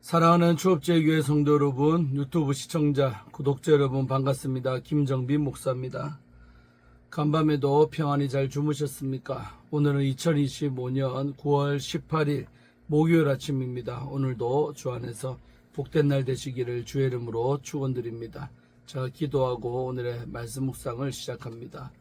사랑하는 추업제교회 성도 여러분, 유튜브 시청자, 구독자 여러분 반갑습니다. 김정빈 목사입니다. 간밤에도 평안히 잘 주무셨습니까? 오늘은 2025년 9월 18일 목요일 아침입니다. 오늘도 주 안에서 복된 날 되시기를 주의 이름으로 축원드립니다. 자, 기도하고 오늘의 말씀 묵상을 시작합니다.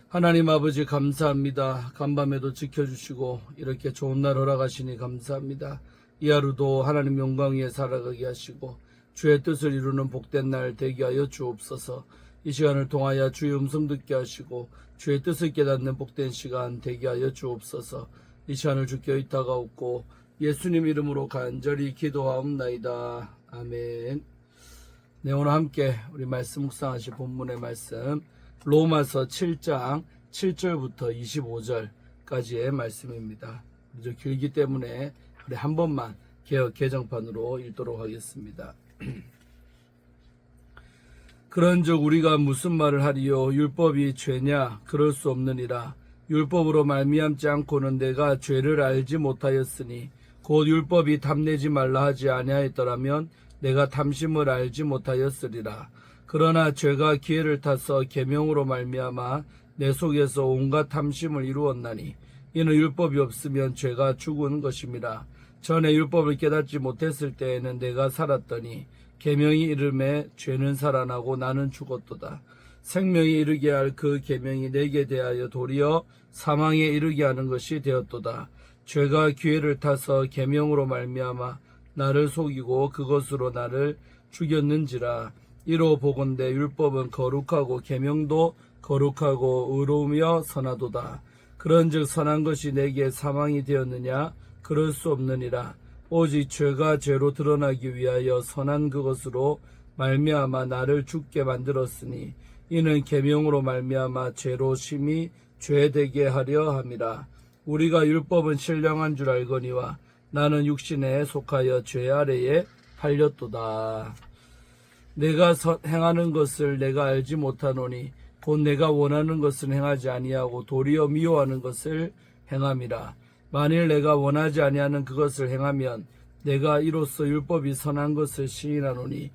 하나님 아버지 감사합니다. 간밤에도 지켜주시고 이렇게 좋은 날 허락하시니 감사합니다. 이 하루도 하나님 영광 위에 살아가게 하시고 주의 뜻을 이루는 복된 날 되게 하여 주옵소서. 이 시간을 통하여 주의 음성 듣게 하시고 주의 뜻을 깨닫는 복된 시간 되게 하여 주옵소서. 이 시간을 주께 의탁하옵고 예수님 이름으로 간절히 기도하옵나이다. 아멘. 네, 오늘 함께 우리 말씀 묵상하실 본문의 말씀 로마서 7장 7절부터 25절까지의 말씀입니다. 좀 길기 때문에 우리 한 번만 개정판으로 읽도록 하겠습니다. 그런즉 우리가 무슨 말을 하리요? 율법이 죄냐? 그럴 수 없느니라. 율법으로 말미암지 않고는 내가 죄를 알지 못하였으니 곧 율법이 탐내지 말라 하지 아니하였더라면 내가 탐심을 알지 못하였으리라. 그러나 죄가 기회를 타서 계명으로 말미암아 내 속에서 온갖 탐심을 이루었나니 이는 율법이 없으면 죄가 죽은 것임이라. 전에 율법을 깨닫지 못했을 때에는 내가 살았더니 계명이 이름에 죄는 살아나고 나는 죽었도다. 생명이 이르게 할 그 계명이 내게 대하여 도리어 사망에 이르게 하는 것이 되었도다. 죄가 기회를 타서 계명으로 말미암아 나를 속이고 그것으로 나를 죽였는지라. 이로 보건대 율법은 거룩하고 계명도 거룩하고 의로우며 선하도다. 그런즉 선한 것이 내게 사망이 되었느냐? 그럴 수 없느니라. 오직 죄가 죄로 드러나기 위하여 선한 그것으로 말미암아 나를 죽게 만들었으니 이는 계명으로 말미암아 죄로 심히 죄되게 하려 함이라. 우리가 율법은 신령한 줄 알거니와 나는 육신에 속하여 죄 아래에 팔렸도다. 내가 행하는 것을 내가 알지 못하노니 곧 내가 원하는 것을 행하지 아니하고 도리어 미워하는 것을 행함이라. 만일 내가 원하지 아니하는 그것을 행하면 내가 이로써 율법이 선한 것을 시인하노니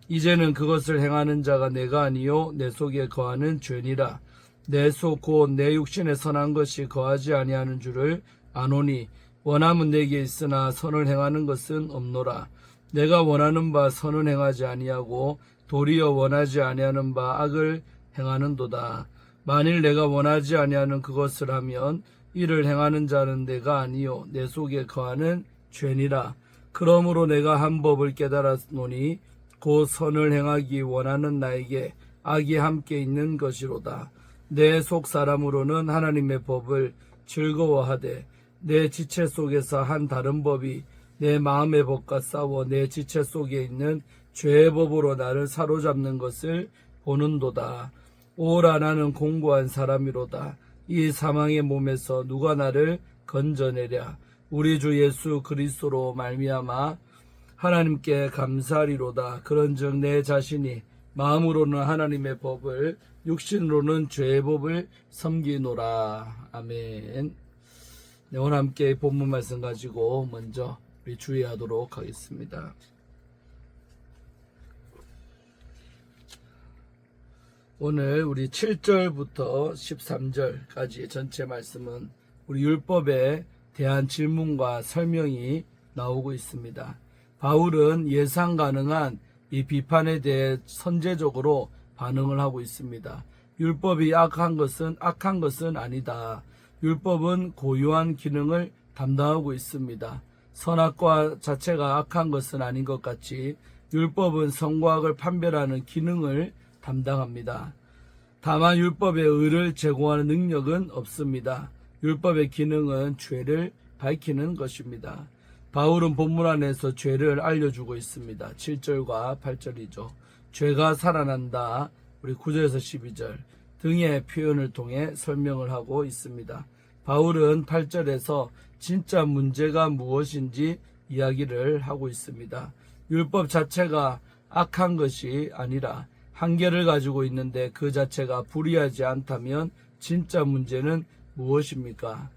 이제는 그것을 행하는 자가 내가 아니요 내 속에 거하는 죄니라. 내 속 곧 내 육신에 선한 것이 거하지 아니하는 줄을 아노니 원함은 내게 있으나 선을 행하는 것은 없노라. 내가 원하는 바 선은 행하지 아니하고 도리어 원하지 아니하는 바 악을 행하는도다. 만일 내가 원하지 아니하는 그것을 하면 이를 행하는 자는 내가 아니요 내 속에 거하는 죄니라. 그러므로 내가 한 법을 깨달았노니 곧 선을 행하기 원하는 나에게 악이 함께 있는 것이로다. 내 속 사람으로는 하나님의 법을 즐거워하되 내 지체 속에서 한 다른 법이 내 마음의 법과 싸워 내 지체 속에 있는 죄의 법으로 나를 사로잡는 것을 보는도다. 오라 나는 공고한 사람이로다. 이 사망의 몸에서 누가 나를 건져내랴. 우리 주 예수 그리스도로 말미암아 하나님께 감사하리로다. 그런즉 내 자신이 마음으로는 하나님의 법을 육신으로는 죄의 법을 섬기노라. 아멘. 네, 오늘 함께 본문 말씀 가지고 먼저 우리 주의하도록 하겠습니다. 오늘 우리 7절부터 13절까지 전체 말씀은 우리 율법에 대한 질문과 설명이 나오고 있습니다. 바울은 예상 가능한 이 비판에 대해 선제적으로 반응을 하고 있습니다. 율법이 악한 것은 아니다. 율법은 고유한 기능을 담당하고 있습니다. 선악과 자체가 악한 것은 아닌 것 같이 율법은 선과 악을 판별하는 기능을 담당합니다. 다만 율법의 의를 제공하는 능력은 없습니다. 율법의 기능은 죄를 밝히는 것입니다. 바울은 본문 안에서 죄를 알려주고 있습니다. 7절과 8절이죠. 죄가 살아난다. 우리 9절에서 12절 등의 표현을 통해 설명을 하고 있습니다. 바울은 8절에서 진짜 문제가 무엇인지 이야기를 하고 있습니다. 율법 자체가 악한 것이 아니라 한계를 가지고 있는데 그 자체가 불의하지 않다면 진짜 문제는 무엇입니까?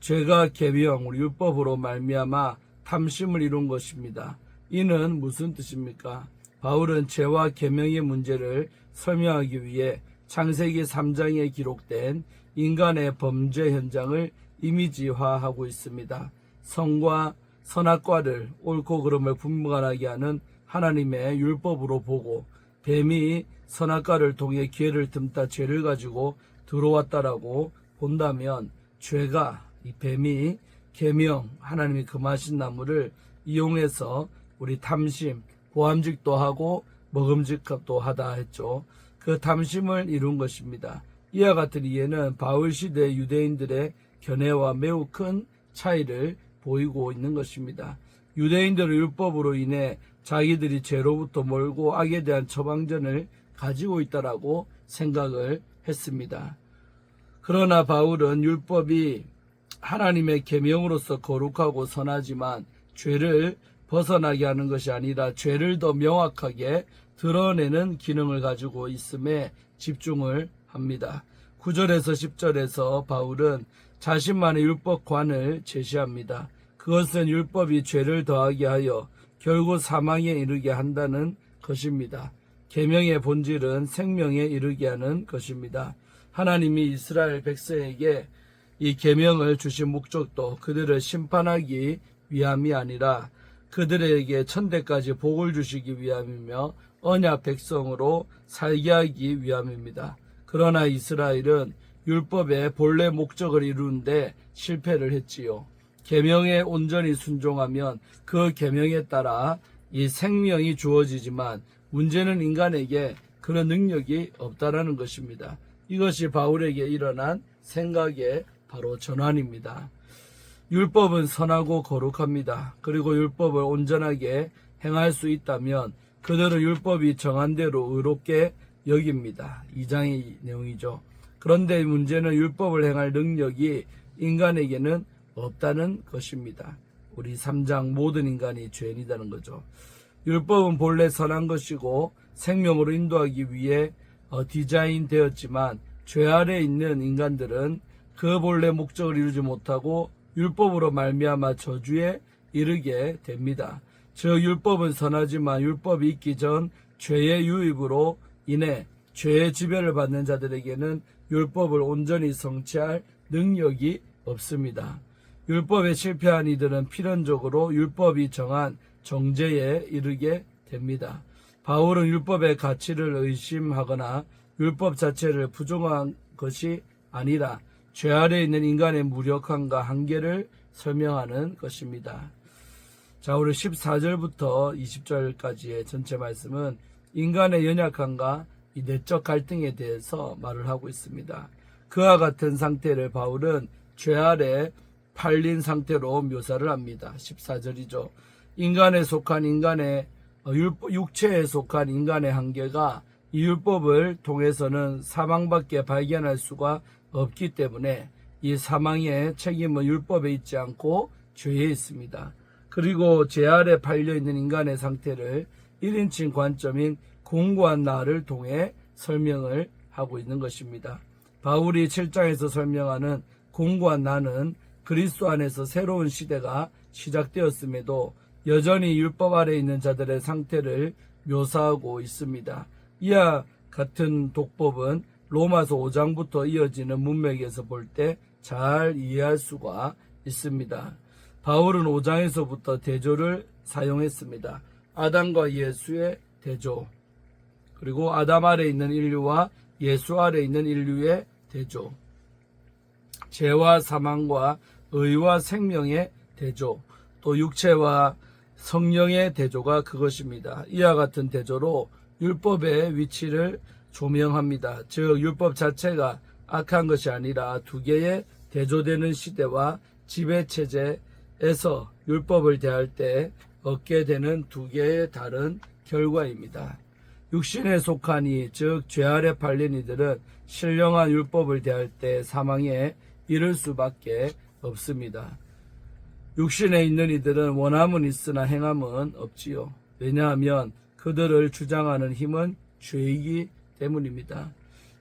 죄가 계명, 율법으로 말미암아 탐심을 이룬 것입니다. 이는 무슨 뜻입니까? 바울은 죄와 계명의 문제를 설명하기 위해 창세기 3장에 기록된 인간의 범죄 현장을 이미지화하고 있습니다. 성과 선악과를 옳고 그름을 분간하게 하는 하나님의 율법으로 보고 뱀이 선악과를 통해 기회를 틈타 죄를 가지고 들어왔다라고 본다면 죄가 이 뱀이 계명 하나님이 금하신 나무를 이용해서 우리 탐심 보암직도 하고 먹음직도 하다 했죠. 그 탐심을 이룬 것입니다. 이와 같은 이해는 바울 시대 유대인들의 견해와 매우 큰 차이를 보이고 있는 것입니다. 유대인들의 율법으로 인해 자기들이 죄로부터 멀고 악에 대한 처방전을 가지고 있다라고 생각을 했습니다. 그러나 바울은 율법이 하나님의 계명으로서 거룩하고 선하지만 죄를 벗어나게 하는 것이 아니라 죄를 더 명확하게 드러내는 기능을 가지고 있음에 집중을 합니다. 9절에서 10절에서 바울은 자신만의 율법관을 제시합니다. 그것은 율법이 죄를 더하게 하여 결국 사망에 이르게 한다는 것입니다. 계명의 본질은 생명에 이르게 하는 것입니다. 하나님이 이스라엘 백성에게 이 계명을 주신 목적도 그들을 심판하기 위함이 아니라 그들에게 천대까지 복을 주시기 위함이며 언약 백성으로 살게 하기 위함입니다. 그러나 이스라엘은 율법의 본래 목적을 이루는데 실패를 했지요. 계명에 온전히 순종하면 그 계명에 따라 이 생명이 주어지지만 문제는 인간에게 그런 능력이 없다라는 것입니다. 이것이 바울에게 일어난 생각의 바로 전환입니다. 율법은 선하고 거룩합니다. 그리고 율법을 온전하게 행할 수 있다면 그들은 율법이 정한 대로 의롭게 여깁니다. 2장의 내용이죠. 그런데 문제는 율법을 행할 능력이 인간에게는 없다는 것입니다. 우리 3장 모든 인간이 죄인이라는 거죠. 율법은 본래 선한 것이고 생명으로 인도하기 위해 디자인 되었지만 죄 아래 있는 인간들은 그 본래 목적을 이루지 못하고 율법으로 말미암아 저주에 이르게 됩니다. 즉 율법은 선하지만 율법이 있기 전 죄의 유입으로 인해 죄의 지배를 받는 자들에게는 율법을 온전히 성취할 능력이 없습니다. 율법에 실패한 이들은 필연적으로 율법이 정한 정죄에 이르게 됩니다. 바울은 율법의 가치를 의심하거나 율법 자체를 부정한 것이 아니라 죄 아래 있는 인간의 무력함과 한계를 설명하는 것입니다. 자, 우리 14절부터 20절까지의 전체 말씀은 인간의 연약함과 이 내적 갈등에 대해서 말을 하고 있습니다. 그와 같은 상태를 바울은 죄 아래 팔린 상태로 묘사를 합니다. 14절이죠. 인간에 속한 육체에 속한 인간의 한계가 이 율법을 통해서는 사망밖에 발견할 수가 없기 때문에 이 사망의 책임은 율법에 있지 않고 죄에 있습니다. 그리고 죄 아래 팔려있는 인간의 상태를 1인칭 관점인 공고한 나를 통해 설명을 하고 있는 것입니다. 바울이 7장에서 설명하는 공고한 나는 그리스도 안에서 새로운 시대가 시작되었음에도 여전히 율법 아래 있는 자들의 상태를 묘사하고 있습니다. 이와 같은 독법은 로마서 5장부터 이어지는 문맥에서 볼 때 잘 이해할 수가 있습니다. 바울은 5장에서부터 대조를 사용했습니다. 아담과 예수의 대조, 그리고 아담 아래 있는 인류와 예수 아래 있는 인류의 대조, 죄와 사망과 의와 생명의 대조, 또 육체와 성령의 대조가 그것입니다. 이와 같은 대조로 율법의 위치를 조명합니다. 즉 율법 자체가 악한 것이 아니라 두 개의 대조되는 시대와 지배체제에서 율법을 대할 때 얻게 되는 두 개의 다른 결과입니다. 육신에 속한 이, 즉 죄 아래 팔린 이들은 신령한 율법을 대할 때 사망에 이를 수밖에 없습니다. 육신에 있는 이들은 원함은 있으나 행함은 없지요. 왜냐하면 그들을 주장하는 힘은 죄이기 때문입니다.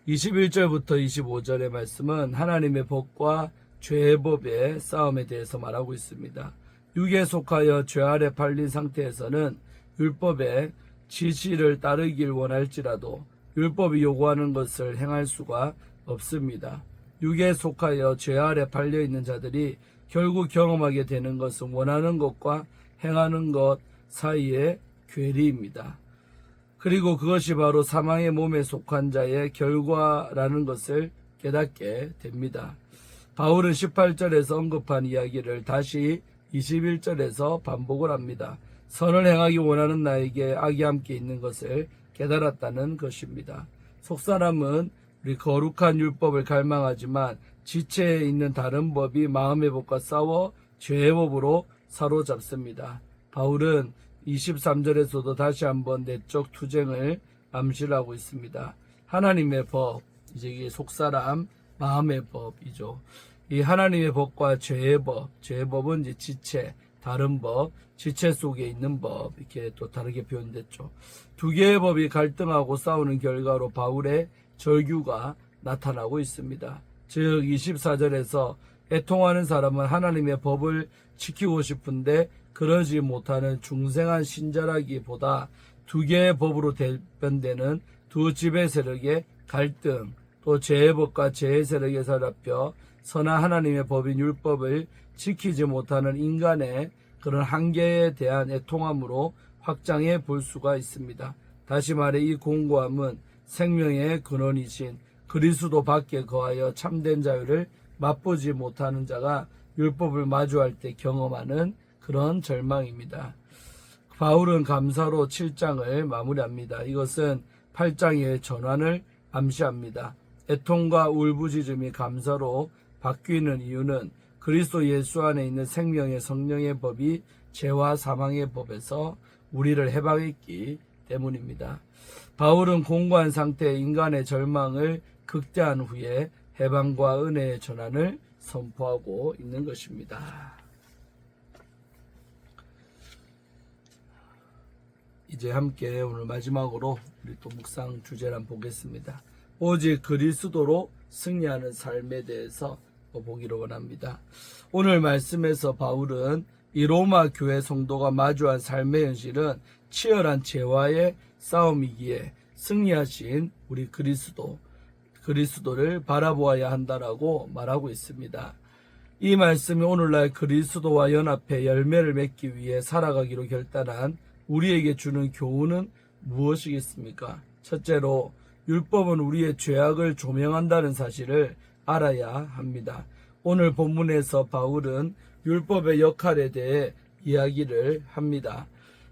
21절부터 25절의 말씀은 하나님의 법과 죄의 법의 싸움에 대해서 말하고 있습니다. 육에 속하여 죄 아래 팔린 상태에서는 율법의 지시를 따르길 원할지라도 율법이 요구하는 것을 행할 수가 없습니다. 육에 속하여 죄 아래 팔려 있는 자들이 결국 경험하게 되는 것은 원하는 것과 행하는 것 사이의 괴리입니다. 그리고 그것이 바로 사망의 몸에 속한 자의 결과라는 것을 깨닫게 됩니다. 바울은 18절에서 언급한 이야기를 다시 21절에서 반복을 합니다. 선을 행하기 원하는 나에게 악이 함께 있는 것을 깨달았다는 것입니다. 속사람은 우리 거룩한 율법을 갈망하지만 지체에 있는 다른 법이 마음의 법과 싸워 죄의 법으로 사로잡습니다. 바울은 23절에서도 다시 한번 내적 투쟁을 암시를 하고 있습니다. 하나님의 법, 이제 이게 속사람 마음의 법이죠. 이 하나님의 법과 죄의 법, 죄의 법은 이제 지체, 다른 법, 지체 속에 있는 법, 이렇게 또 다르게 표현됐죠. 두 개의 법이 갈등하고 싸우는 결과로 바울의 절규가 나타나고 있습니다. 즉 24절에서 애통하는 사람은 하나님의 법을 지키고 싶은데 그러지 못하는 중생한 신자라기보다 두 개의 법으로 대변되는 두 지배 세력의 갈등, 또 죄의 법과 죄의 세력에 사로잡혀 선한 하나님의 법인 율법을 지키지 못하는 인간의 그런 한계에 대한 애통함으로 확장해 볼 수가 있습니다. 다시 말해 이 공고함은 생명의 근원이신 그리스도 밖에 거하여 참된 자유를 맛보지 못하는 자가 율법을 마주할 때 경험하는 그런 절망입니다. 바울은 감사로 7장을 마무리합니다. 이것은 8장의 전환을 암시합니다. 애통과 울부짖음이 감사로 바뀌는 이유는 그리스도 예수 안에 있는 생명의 성령의 법이 죄와 사망의 법에서 우리를 해방했기 때문입니다. 바울은 공고한 상태의 인간의 절망을 극대한 후에 해방과 은혜의 전환을 선포하고 있는 것입니다. 이제 함께 오늘 마지막으로 우리 또 묵상 주제를 한번 보겠습니다. 오직 그리스도로 승리하는 삶에 대해서 보기로 원합니다. 오늘 말씀에서 바울은 이 로마 교회 성도가 마주한 삶의 현실은 치열한 죄와의 싸움이기에 승리하신 우리 그리스도를 바라보아야 한다라고 말하고 있습니다. 이 말씀이 오늘날 그리스도와 연합해 열매를 맺기 위해 살아가기로 결단한 우리에게 주는 교훈은 무엇이겠습니까? 첫째로 율법은 우리의 죄악을 조명한다는 사실을 알아야 합니다. 오늘 본문에서 바울은 율법의 역할에 대해 이야기를 합니다.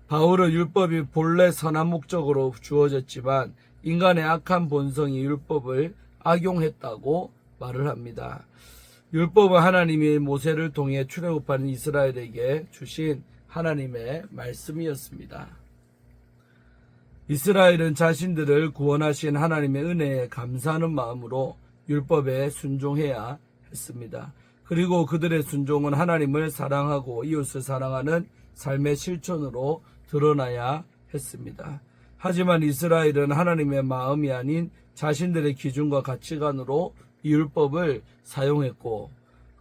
바울은 율법이 본래 선한 목적으로 주어졌지만 인간의 악한 본성이 율법을 악용했다고 말을 합니다. 율법은 하나님이 모세를 통해 출애굽하는 이스라엘에게 주신 하나님의 말씀이었습니다. 이스라엘은 자신들을 구원하신 하나님의 은혜에 감사하는 마음으로 율법에 순종해야 했습니다. 그리고 그들의 순종은 하나님을 사랑하고 이웃을 사랑하는 삶의 실천으로 드러나야 했습니다. 하지만 이스라엘은 하나님의 마음이 아닌 자신들의 기준과 가치관으로 이 율법을 사용했고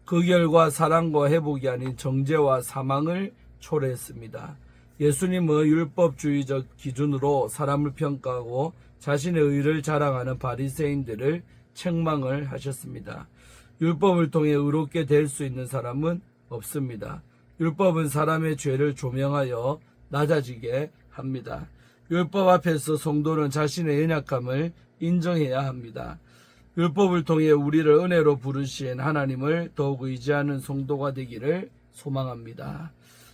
그 결과 사랑과 회복이 아닌 정죄와 사망을 초래했습니다. 예수님은 율법주의적 기준으로 사람을 평가하고 자신의 의를 자랑하는 바리새인들을 책망을 하셨습니다. 율법을 통해 의롭게 될 수 있는 사람은 없습니다. 율법은 사람의 죄를 조명하여 낮아지게 합니다. 율법 앞에서 성도는 자신의 연약함을 인정해야 합니다. 율법을 통해 우리를 은혜로 부르신 하나님을 더욱 의지하는 성도가 되기를 소망합니다.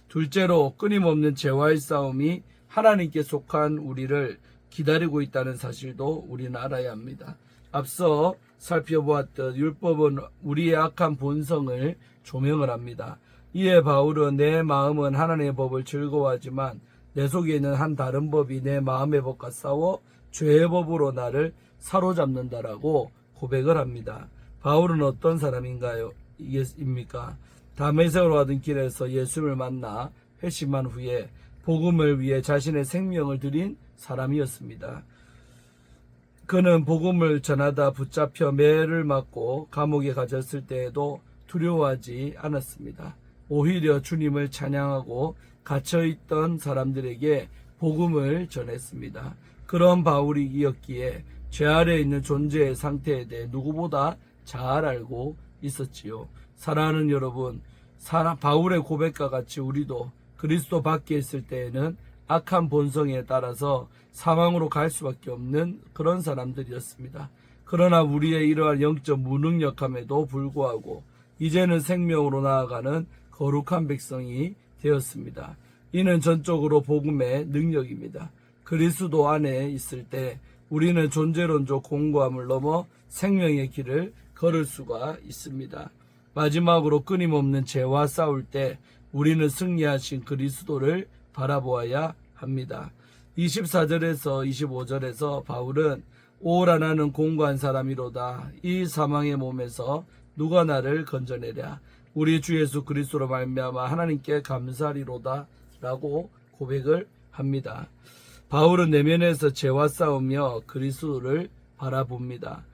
둘째로 끊임없는 죄와의 싸움이 하나님께 속한 우리를 기다리고 있다는 사실도 우리는 알아야 합니다. 앞서 살펴보았듯 율법은 우리의 악한 본성을 조명을 합니다. 이에 바울은 내 마음은 하나님의 법을 즐거워하지만 내 속에 있는 한 다른 법이 내 마음의 법과 싸워 죄의 법으로 나를 사로잡는다라고 고백을 합니다. 바울은 어떤 사람인가요? 입니까? 다메섹으로 가던 길에서 예수를 만나 회심한 후에 복음을 위해 자신의 생명을 드린 사람이었습니다. 그는 복음을 전하다 붙잡혀 매를 맞고 감옥에 갇혔을 때에도 두려워하지 않았습니다. 오히려 주님을 찬양하고 갇혀있던 사람들에게 복음을 전했습니다. 그런 바울이었기에 죄 아래에 있는 존재의 상태에 대해 누구보다 잘 알고 있었지요. 사랑하는 여러분, 바울의 고백과 같이 우리도 그리스도 밖에 있을 때에는 악한 본성에 따라서 사망으로 갈 수밖에 없는 그런 사람들이었습니다. 그러나 우리의 이러한 영적 무능력함에도 불구하고 이제는 생명으로 나아가는 거룩한 백성이 되었습니다. 이는 전적으로 복음의 능력입니다. 그리스도 안에 있을 때 우리는 존재론적 공고함을 넘어 생명의 길을 걸을 수가 있습니다. 마지막으로 끊임없는 죄와 싸울 때 우리는 승리하신 그리스도를 바라보아야 합니다. 24절에서 25절에서 바울은 오라 나는 공고한 사람이로다. 이 사망의 몸에서 누가 나를 건져내랴. 우리 주 예수 그리스도로 말미암아 하나님께 감사리로다 라고 고백을 합니다. 바울은 내면에서 죄와 싸우며 그리스도를 바라봅니다.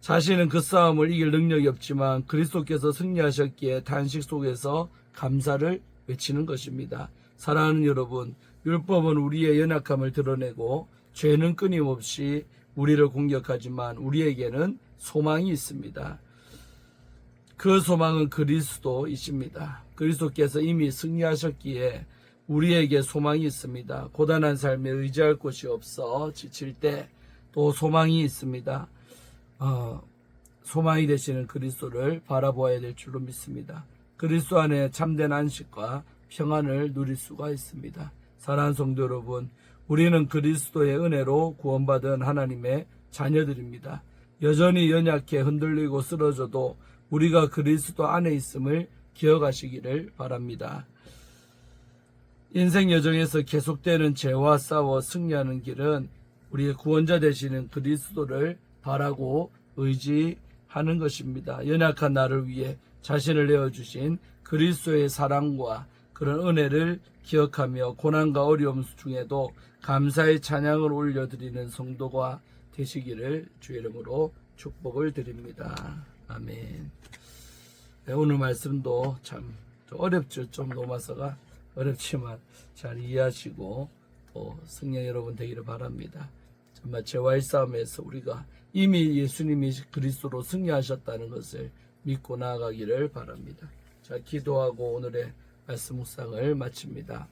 자신은 그 싸움을 이길 능력이 없지만 그리스도께서 승리하셨기에 탄식 속에서 감사를 외치는 것입니다. 사랑하는 여러분, 율법은 우리의 연약함을 드러내고 죄는 끊임없이 우리를 공격하지만 우리에게는 소망이 있습니다. 그 소망은 그리스도이십니다. 그리스도께서 이미 승리하셨기에 우리에게 소망이 있습니다. 고단한 삶에 의지할 곳이 없어 지칠 때 또 소망이 있습니다. 소망이 되시는 그리스도를 바라보아야 될 줄로 믿습니다. 그리스도 안에 참된 안식과 평안을 누릴 수가 있습니다. 사랑하는 성도 여러분, 우리는 그리스도의 은혜로 구원받은 하나님의 자녀들입니다. 여전히 연약해 흔들리고 쓰러져도 우리가 그리스도 안에 있음을 기억하시기를 바랍니다. 인생 여정에서 계속되는 죄와 싸워 승리하는 길은 우리의 구원자 되시는 그리스도를 바라고 의지하는 것입니다. 연약한 나를 위해 자신을 내어주신 그리스도의 사랑과 그런 은혜를 기억하며 고난과 어려움 중에도 감사의 찬양을 올려드리는 성도가 되시기를 주의 이름으로 축복을 드립니다. 아멘. 네, 오늘 말씀도 참 어렵죠. 좀 로마서가 어렵지만 잘 이해하시고 또 승리 여러분 되기를 바랍니다. 정말 죄와의 싸움에서 우리가 이미 예수님이 그리스도로 승리하셨다는 것을 믿고 나아가기를 바랍니다. 자, 기도하고 오늘의 말씀 묵상을 마칩니다.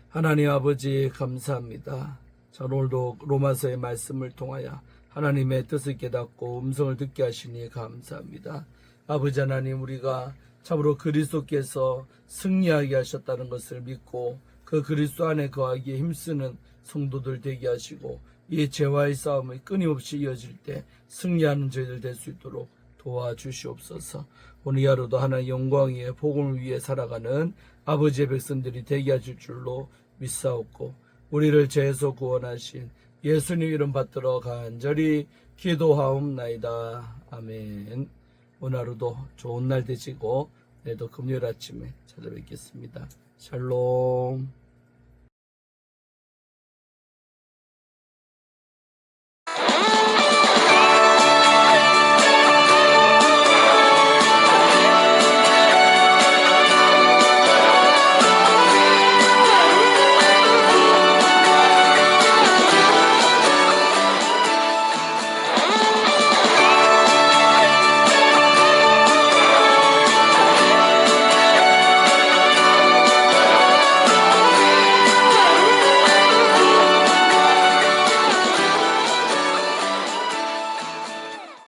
하나님 아버지 감사합니다. 자, 오늘도 로마서의 말씀을 통하여 하나님의 뜻을 깨닫고 음성을 듣게 하시니 감사합니다. 아버지 하나님, 우리가 참으로 그리스도께서 승리하게 하셨다는 것을 믿고 그 그리스도 안에 거하기에 힘쓰는 성도들 되게 하시고 이 죄와의 싸움이 끊임없이 이어질 때 승리하는 저희들 될 수 있도록 도와주시옵소서. 오늘 하루도 하나의 영광의 복음을 위해 살아가는 아버지의 백성들이 되게 하실 줄로 믿사옵고 우리를 죄에서 구원하신 예수님 이름 받들어 간절히 기도하옵나이다. 아멘. 오늘 하루도 좋은 날 되시고 내일도 금요일 아침에 찾아뵙겠습니다. 샬롬.